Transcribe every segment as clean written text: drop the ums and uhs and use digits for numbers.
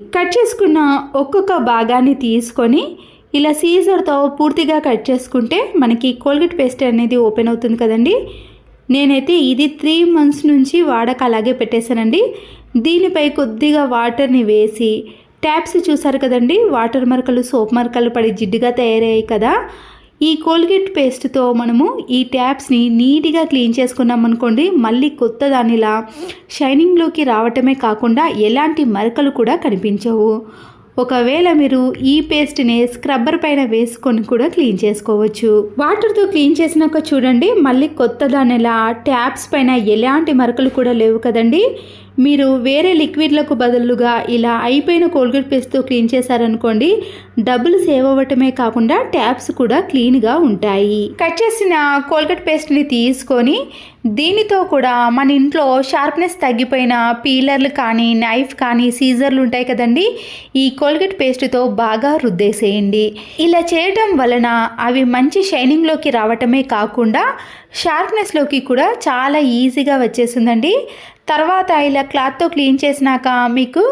Cut చేసుకున్న ఒక్కొక్క భాగాన్ని తీసుకొని ఇలా సీజర్తో పూర్తిగా కట్ చేసుకుంటే మనకి కోల్గేట్ పేస్ట్ అనేది ఓపెన్ అవుతుంది కదండి. నేనైతే ఇది 3 months నుంచి వాడక అలాగే పెట్టేశానండి. దీనిపై కొద్దిగా వాటర్ని వేసి ట్యాప్స్ చూసారు కదండి, వాటర్ మరకలు సోప్ మరకలు పడి జిడ్డుగా తయారయ్యాయి కదా. ఈ కోల్గేట్ పేస్ట్తో మనము ఈ ట్యాప్స్ని నీట్గా క్లీన్ చేసుకున్నాం అనుకోండి, మళ్ళీ కొత్త దానిలా షైనింగ్లోకి రావటమే కాకుండా ఎలాంటి మరకలు కూడా కనిపించవు. ఒకవేళ మీరు ఈ పేస్ట్ని స్క్రబ్బర్ పైన వేసుకొని కూడా క్లీన్ చేసుకోవచ్చు. వాటర్తో క్లీన్ చేసినాక చూడండి, మళ్ళీ కొత్త దానిలా ట్యాప్స్ పైన ఎలాంటి మరకలు కూడా లేవు కదండి. మీరు వేరే లిక్విడ్లకు బదులుగా ఇలా అయిపోయిన కోల్గేట్ పేస్ట్తో క్లీన్ చేశారనుకోండి, డబ్బులు సేవ్ అవ్వటమే కాకుండా ట్యాప్స్ కూడా క్లీన్గా ఉంటాయి. కట్ చేసిన కోల్గేట్ పేస్ట్ని తీసుకొని దీనితో కూడా మన ఇంట్లో షార్ప్నెస్ తగ్గిపోయిన పీలర్లు కానీ నైఫ్ కానీ సీజర్లు ఉంటాయి కదండి, ఈ కోల్గేట్ పేస్ట్తో బాగా రుద్దేసేయండి. ఇలా చేయడం వలన అవి మంచి షైనింగ్లోకి రావటమే కాకుండా షార్ప్నెస్లోకి కూడా చాలా ఈజీగా వచ్చేసిందండి. తర్వాత ఇలా క్లాత్తో క్లీన్ చేసినాక మీకు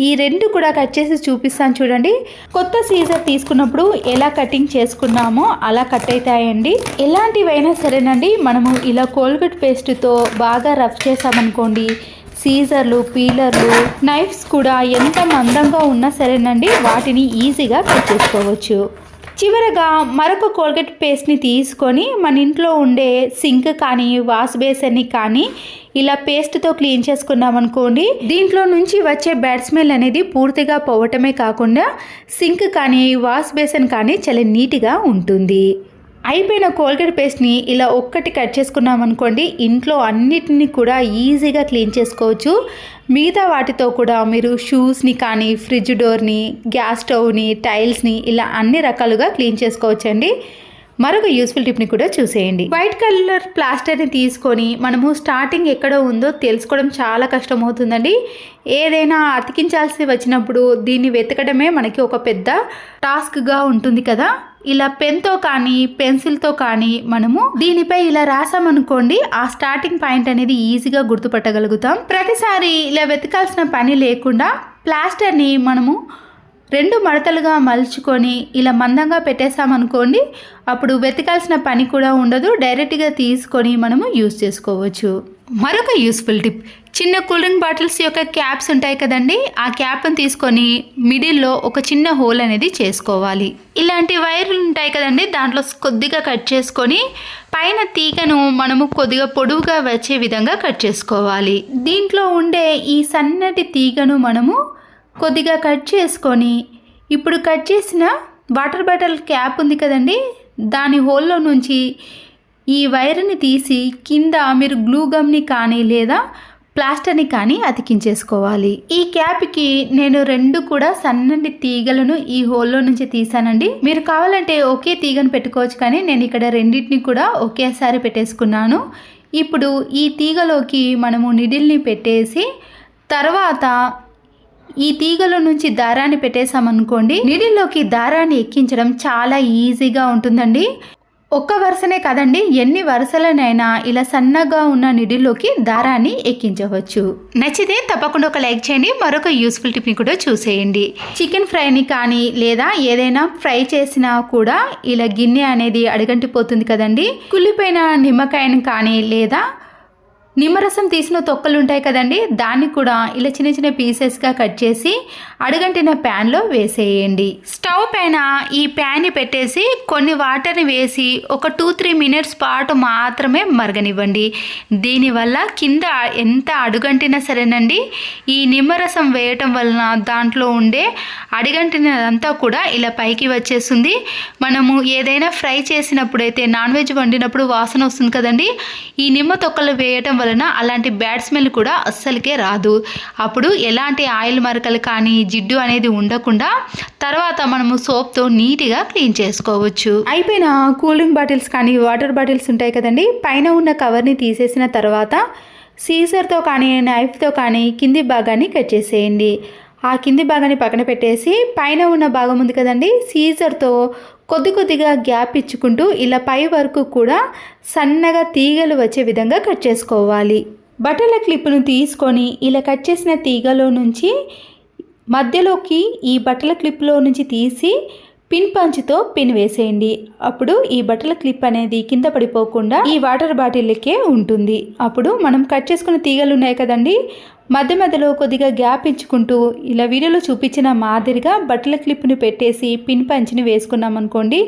ఈ 2 కూడా కట్ చేసి చూపిస్తాను చూడండి. కొత్త సీజర్ తీసుకున్నప్పుడు ఎలా కటింగ్ చేసుకున్నామో అలా కట్ అవుతాయండి. ఎలాంటివైనా సరేనండి, మనము ఇలా కోల్గేట్ పేస్ట్తో బాగా రఫ్ చేసామనుకోండి, సీజర్లు పీలర్లు నైఫ్స్ కూడా ఎంత మందంగా ఉన్నా సరేనండి, వాటిని ఈజీగా కట్ చేసుకోవచ్చు. చివరగా మరొక కోల్గేట్ పేస్ట్ని తీసుకొని మన ఇంట్లో ఉండే సింక్ కానీ వాష్ బేసిన్ని కానీ ఇలా పేస్ట్తో క్లీన్ చేసుకున్నాం అనుకోండి, దీంట్లో నుంచి వచ్చే బ్యాడ్ స్మెల్ అనేది పూర్తిగా పోవటమే కాకుండా సింక్ కానీ వాష్ బేసిన్ కానీ చాలా నీట్గా ఉంటుంది. అయిపోయిన కోల్గేట్ పేస్ట్ని ఇలా ఒక్కటి కట్ చేసుకున్నాం అనుకోండి, ఇంట్లో అన్నిటిని కూడా ఈజీగా క్లీన్ చేసుకోవచ్చు. మిగతా వాటితో కూడా మీరు షూస్ని కానీ ఫ్రిడ్జ్ డోర్ని గ్యాస్ స్టవ్ని టైల్స్ని ఇలా అన్ని రకాలుగా క్లీన్ చేసుకోవచ్చండి. మరొక యూస్ఫుల్ టిప్ని కూడా చూసేయండి. వైట్ కలర్ ప్లాస్టర్ని తీసుకొని మనము స్టార్టింగ్ ఎక్కడ ఉందో తెలుసుకోవడం చాలా కష్టమవుతుందండి. ఏదైనా అతికించాల్సి వచ్చినప్పుడు దీన్ని వెతకడమే మనకి ఒక పెద్ద టాస్క్గా ఉంటుంది కదా. ఇలా పెన్తో కానీ పెన్సిల్తో కానీ మనము దీనిపై ఇలా రాసామనుకోండి, ఆ స్టార్టింగ్ పాయింట్ అనేది ఈజీగా గుర్తుపట్టగలుగుతాం. ప్రతిసారి ఇలా వెతకాల్సిన పని లేకుండా ప్లాస్టర్ని మనము 2 మడతలుగా మలుచుకొని ఇలా మందంగా పెట్టేసామనుకోండి, అప్పుడు వెతకాల్సిన పని కూడా ఉండదు. డైరెక్ట్గా తీసుకొని మనము యూస్ చేసుకోవచ్చు. మరొక యూస్ఫుల్ టిప్, చిన్న కూల్ డ్రింక్ బాటిల్స్ యొక్క క్యాప్స్ ఉంటాయి కదండి, ఆ క్యాప్ని తీసుకొని మిడిల్లో ఒక చిన్న హోల్ అనేది చేసుకోవాలి. ఇలాంటి వైర్లు ఉంటాయి కదండి, దాంట్లో కొద్దిగా కట్ చేసుకొని పైన తీగను మనము కొద్దిగా పొడవుగా వచ్చే విధంగా కట్ చేసుకోవాలి. దీంట్లో ఉండే ఈ సన్నటి తీగను మనము కొద్దిగా కట్ చేసుకొని ఇప్పుడు కట్ చేసిన వాటర్ బాటిల్ క్యాప్ ఉంది కదండి, దాని హోల్లో నుంచి ఈ వైర్ని తీసి కింద మీరు గ్లూ గమ్ని కానీ లేదా ప్లాస్టర్ని కానీ అతికించేసుకోవాలి. ఈ క్యాప్కి నేను 2 కూడా సన్నటి తీగలను ఈ హోల్లో నుంచి తీసానండి. మీరు కావాలంటే ఒకే తీగను పెట్టుకోవచ్చు, కానీ నేను ఇక్కడ 2 కూడా ఒకేసారి పెట్టేసుకున్నాను. ఇప్పుడు ఈ తీగలోకి మనము నిడిల్ని పెట్టేసి తర్వాత ఈ తీగల నుంచి దారాన్ని పెట్టేసామనుకోండి, నీడిల్లోకి దారాన్ని ఎక్కించడం చాలా ఈజీగా ఉంటుందండి. ఒక్క వరుసనే కదండి, ఎన్ని వరుసలనైనా ఇలా సన్నగా ఉన్న నిడిల్లోకి దారాన్ని ఎక్కించవచ్చు. నచ్చితే తప్పకుండా ఒక లైక్ చేయండి. మరొక యూస్ఫుల్ టిప్ని కూడా చూసేయండి. చికెన్ ఫ్రైని కానీ లేదా ఏదైనా ఫ్రై చేసినా కూడా ఇలా గిన్నె అనేది అడుగంటిపోతుంది కదండి. కుళ్ళిపోయిన నిమ్మకాయని కానీ లేదా నిమ్మరసం తీసిన తొక్కలు ఉంటాయి కదండి, దాన్ని కూడా ఇలా చిన్న చిన్న పీసెస్గా కట్ చేసి అడుగంటిన ప్యాన్లో వేసేయండి. స్టవ్ పైన ఈ ప్యాన్ని పెట్టేసి కొన్ని వాటర్ని వేసి ఒక 2-3 minutes పాటు మాత్రమే మరగనివ్వండి. దీనివల్ల కింద ఎంత అడుగంటినా సరేనండి, ఈ నిమ్మరసం వేయటం వలన దాంట్లో ఉండే అడుగంటినదంతా కూడా ఇలా పైకి వచ్చేస్తుంది. మనము ఏదైనా ఫ్రై చేసినప్పుడైతే నాన్ వెజ్ వండినప్పుడు వాసన వస్తుంది కదండి, ఈ నిమ్మ తొక్కలు వేయటం వలన అలాంటి బ్యాడ్ స్మెల్ కూడా అస్సలకే రాదు. అప్పుడు ఎలాంటి ఆయిల్ మరకలు కానీ జిడ్డు అనేది ఉండకుండా తర్వాత మనము సోప్తో నీట్గా క్లీన్ చేసుకోవచ్చు. అయిపోయిన కూల్ డ్రింక్ బాటిల్స్ కానీ వాటర్ బాటిల్స్ ఉంటాయి కదండి, పైన ఉన్న కవర్ని తీసేసిన తర్వాత సీజర్తో కానీ నైఫ్తో కానీ కింది భాగాన్ని కట్ చేసేయండి. ఆ కింది భాగాన్ని పక్కన పెట్టేసి పైన ఉన్న భాగం ఉంది కదండి, సీజర్తో కొద్దిగా గ్యాప్ ఇచ్చుకుంటూ ఇలా పై వరకు కూడా సన్నగా తీగలు వచ్చే విధంగా కట్ చేసుకోవాలి. బట్టల క్లిప్ను తీసుకొని ఇలా కట్ చేసిన తీగలో నుంచి మధ్యలోకి ఈ బట్టల క్లిప్లో నుంచి తీసి పిన్ పంచుతో పిన్ వేసేయండి. అప్పుడు ఈ బట్టల క్లిప్ అనేది కింద పడిపోకుండా ఈ వాటర్ బాటిల్కే ఉంటుంది. అప్పుడు మనం కట్ చేసుకున్న తీగలు ఉన్నాయి కదండి, మధ్య మధ్యలో కొద్దిగా గ్యాప్ ఇచ్చుకుంటూ ఇలా వీడియోలో చూపించిన మాదిరిగా బట్టల క్లిప్ని పెట్టేసి పిన్ పంచిని వేసుకున్నాం అనుకోండి,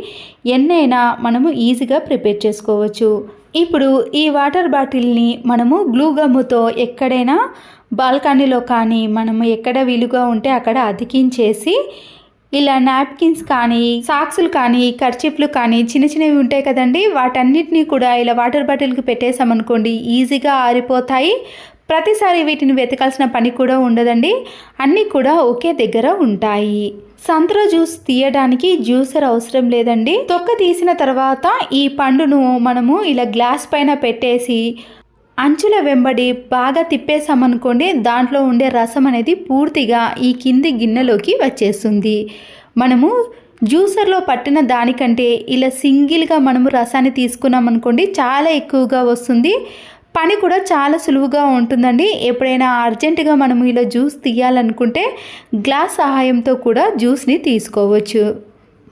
ఎన్నైనా మనము ఈజీగా ప్రిపేర్ చేసుకోవచ్చు. ఇప్పుడు ఈ వాటర్ బాటిల్ని మనము గ్లూ గమ్ముతో ఎక్కడైనా బాల్కనీలో కానీ మనము ఎక్కడ వీలుగా ఉంటే అక్కడ అతికించేసి ఇలా నాప్కిన్స్ కానీ సాక్సులు కానీ కర్చీఫ్లు కానీ చిన్న చిన్నవి ఉంటాయి కదండి, వాటన్నిటినీ కూడా ఇలా వాటర్ బాటిల్కి పెట్టేసామనుకోండి ఈజీగా ఆరిపోతాయి. ప్రతిసారి వీటిని వెతకాల్సిన పని కూడా ఉండదండి, అన్నీ కూడా ఒకే దగ్గర ఉంటాయి. సంత్రా జ్యూస్ తీయడానికి జ్యూసర్ అవసరం లేదండి. తొక్క తీసిన తర్వాత ఈ పండును మనము ఇలా గ్లాస్ పైన పెట్టేసి అంచుల వెంబడి బాగా తిప్పేసామనుకోండి, దాంట్లో ఉండే రసం అనేది పూర్తిగా ఈ కింది గిన్నెలోకి వచ్చేస్తుంది. మనము జ్యూసర్లో పట్టిన దానికంటే ఇలా సింగిల్గా మనము రసాన్ని తీసుకున్నాం అనుకోండి చాలా ఎక్కువగా వస్తుంది. పని కూడా చాలా సులువుగా ఉంటుందండి. ఎప్పుడైనా అర్జెంటుగా మనము ఇలా జ్యూస్ తీయాలనుకుంటే గ్లాస్ సహాయంతో కూడా జ్యూస్ని తీసుకోవచ్చు.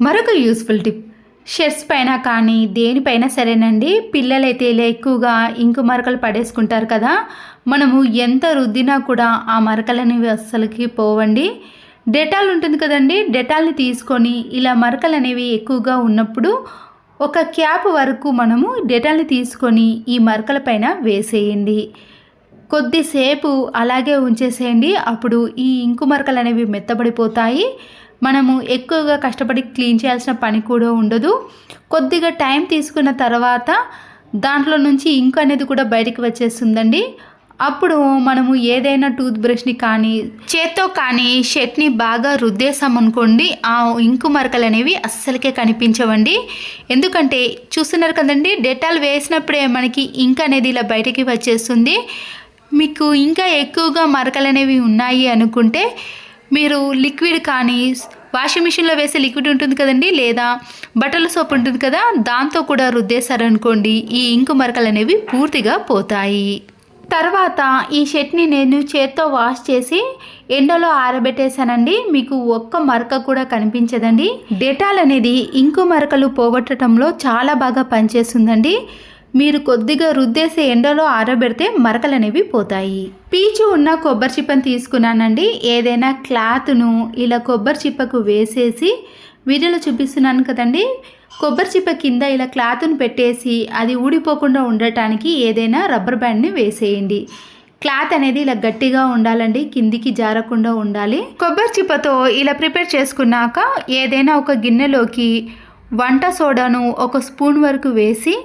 మరొక యూస్ఫుల్ టిప్, షర్ట్స్ పైన కానీ దేనిపైన సరేనండి, పిల్లలైతే ఇలా ఎక్కువగా ఇంకు మరకలు పడేసుకుంటారు కదా, మనము ఎంత రుద్దినా కూడా ఆ మరకలు అనేవి అస్సలకి పోవండి. డెటాల్ ఉంటుంది కదండి, డెటాల్ని తీసుకొని ఇలా మరకలు అనేవి ఎక్కువగా ఉన్నప్పుడు ఒక క్యాప్ వరకు మనము డెటాల్ని తీసుకొని ఈ మరకల పైన వేసేయండి. కొద్దిసేపు అలాగే ఉంచేసేయండి. అప్పుడు ఈ ఇంకు మరకలు అనేవి మెత్తబడిపోతాయి. మనము ఎక్కువగా కష్టపడి క్లీన్ చేయాల్సిన పని కూడా ఉండదు. కొద్దిగా టైం తీసుకున్న తర్వాత దాంట్లో నుంచి ఇంకు అనేది కూడా బయటికి వచ్చేస్తుందండి. అప్పుడు మనము ఏదైనా టూత్ బ్రష్ని కానీ చేత్తో కానీ షర్ట్ని బాగా రుద్దేసామనుకోండి, ఆ ఇంకు మరకలు అనేవి అస్సలకే కనిపించవండి. ఎందుకంటే చూస్తున్నారు కదండి, డెటాల్ వేసినప్పుడే మనకి ఇంక్ అనేది ఇలా బయటికి వచ్చేస్తుంది. మీకు ఇంకా ఎక్కువగా మరకలు అనేవి ఉన్నాయి అనుకుంటే మీరు లిక్విడ్ కానీ వాషింగ్ మిషన్లో వేసే లిక్విడ్ ఉంటుంది కదండి, లేదా బట్టల సోప్ ఉంటుంది కదా, దాంతో కూడా రుద్దేశారనుకోండి ఈ ఇంకు మరకలు అనేవి పూర్తిగా పోతాయి. తర్వాత ఈ షర్ట్ని నేను చేత్తో వాష్ చేసి ఎండలో ఆరబెట్టేశానండి. మీకు ఒక్క మరక కూడా కనిపించదండి. డెటాల్ అనేది ఇంకు మరకలు పోగొట్టడంలో చాలా బాగా పనిచేస్తుందండి. మీరు కొద్దిగా రుద్దేసి ఎండలో ఆరబెడితే మరకలు అనేవి పోతాయి. పీచు ఉన్న కొబ్బరి చిప్పని తీసుకున్నానండి. ఏదైనా క్లాత్ను ఇలా కొబ్బరి చిప్పకు వేసేసి వీడియోలో చూపిస్తున్నాను కదండి, కొబ్బరి చిప్ప కింద ఇలా క్లాత్ను పెట్టేసి అది ఊడిపోకుండా ఉండటానికి ఏదైనా రబ్బర్ బ్యాండ్ని వేసేయండి. క్లాత్ అనేది ఇలా గట్టిగా ఉండాలండి, కిందికి జారకుండా ఉండాలి. కొబ్బరి చిప్పతో ఇలా ప్రిపేర్ చేసుకున్నాక ఏదైనా ఒక గిన్నెలోకి వంట సోడాను ఒక స్పూన్ వరకు వేసి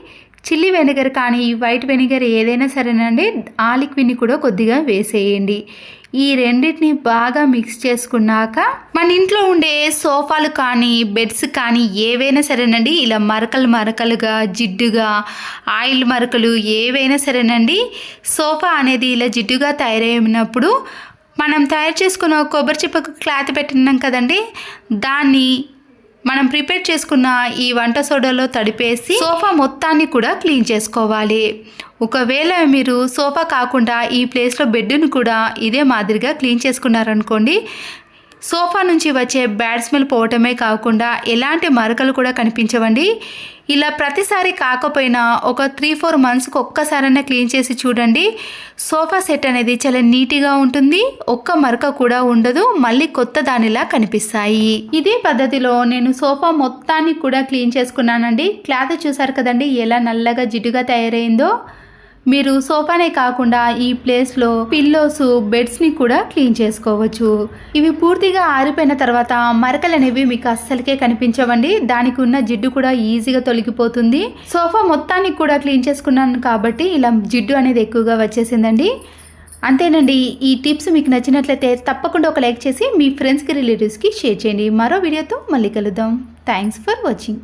చిల్లీ వెనిగర్ కానీ వైట్ వెనిగర్ ఏదైనా సరేనండి, ఆ లిక్విడ్ని కూడా కొద్దిగా వేసేయండి. ఈ రెండింటిని బాగా మిక్స్ చేసుకున్నాక మన ఇంట్లో ఉండే సోఫాలు కానీ బెడ్స్ కానీ ఏవైనా సరేనండి, ఇలా మరకలుగా జిడ్డుగా ఆయిల్ మరకలు ఏవైనా సరేనండి, సోఫా అనేది ఇలా జిడ్డుగా తయారైనప్పుడు మనం తయారు చేసుకున్న కొబ్బరి చిప్పకు క్లాత్ పెట్టినాం కదండి, దాన్ని మనం ప్రిపేర్ చేసుకున్న ఈ వంట సోడాలో తడిపేసి సోఫా మొత్తాన్ని కూడా క్లీన్ చేసుకోవాలి. ఒకవేళ మీరు సోఫా కాకుండా ఈ ప్లేస్లో బెడ్ను కూడా ఇదే మాదిరిగా క్లీన్ చేసుకున్నారనుకోండి, సోఫా నుంచి వచ్చే బ్యాడ్ స్మెల్ పోవటమే కాకుండా ఎలాంటి మరకలు కూడా కనిపించవండి. ఇలా ప్రతిసారి కాకపోయినా ఒక 3-4 మంత్స్కి ఒక్కసారైనా క్లీన్ చేసి చూడండి. సోఫా సెట్ అనేది చాలా నీట్గా ఉంటుంది, ఒక్క మరక కూడా ఉండదు, మళ్ళీ కొత్త దానిలా కనిపిస్తాయి. ఇదే పద్ధతిలో నేను సోఫా మొత్తాన్ని కూడా క్లీన్ చేసుకున్నానండి. క్లాత్ చూసారు కదండి ఎలా నల్లగా జిడ్డుగా తయారైందో. మీరు సోఫానే కాకుండా ఈ ప్లేస్లో పిల్లోస్ బెడ్స్ని కూడా క్లీన్ చేసుకోవచ్చు. ఇవి పూర్తిగా ఆరిపోయిన తర్వాత మరకలు అనేవి మీకు అస్సలకే కనిపించవండి. దానికి ఉన్న జిడ్డు కూడా ఈజీగా తొలగిపోతుంది. సోఫా మొత్తానికి కూడా క్లీన్ చేసుకున్నాను కాబట్టి ఇలా జిడ్డు అనేది ఎక్కువగా వచ్చేసిందండి. అంతేనండి. ఈ టిప్స్ మీకు నచ్చినట్లయితే తప్పకుండా ఒక లైక్ చేసి మీ ఫ్రెండ్స్కి రిలేటివ్స్కి షేర్ చేయండి. మరో వీడియోతో మళ్ళీ కలుద్దాం. Thanks for watching.